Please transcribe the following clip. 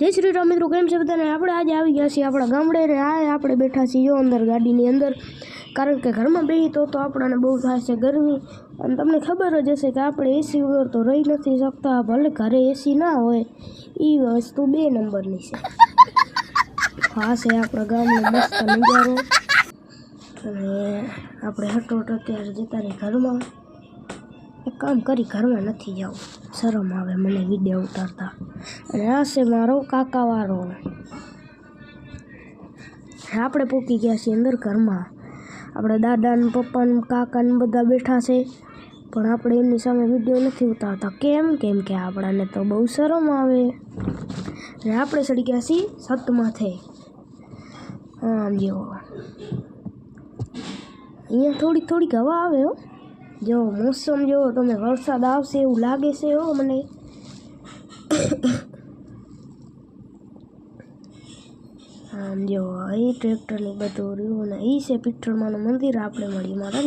જય શ્રી રામ મિત્રો, કેમ છે બધાને? આપણે આજે આવી ગયા છીએ આપણા ગામડે ને આપણે બેઠા છીએ અંદર ગાડીની અંદર, કારણ કે ઘરમાં બેસી તો આપણને બહુ થાય છે ગરમી. અને તમને ખબર જ હશે કે આપણે એસી વગર તો રહી નથી શકતા. ભલે ઘરે એસી ના હોય, એ વસ્તુ 2 નંબરની છે. આ છે આપણા ગામનો મસ્ત નજારો. અને આપણે હટોટ અત્યારે જતા રહી ઘરમાં. એક કામ કરી, ઘરમાં નથી જવું, શરમ આવે મને વિડીયો ઉતારતા. અને આ છે મારો કાકાવાળો. આપણે પૂકી ગયા છીએ અંદર ઘરમાં. આપણે દાદા ને પપ્પા ને કાકા ને બધા બેઠા છે, પણ આપણે એમની સામે વિડીયો નથી ઉતારતા. કેમ કે આપણાને તો બહુ શરમ આવે. અને આપણે ચડી ગયા છીએ છત માથે. આમ જો અહીંયા થોડીક હવા આવે હો. જો મોસમ જો તમે, વરસાદ આવશે એવું લાગે છે હો મને. આમ જો અહીં ટ્રેક્ટરની બધું રહ્યું ને એ છે પિઠ્ઠળમાનું મંદિર. આપણે મળીએ મારા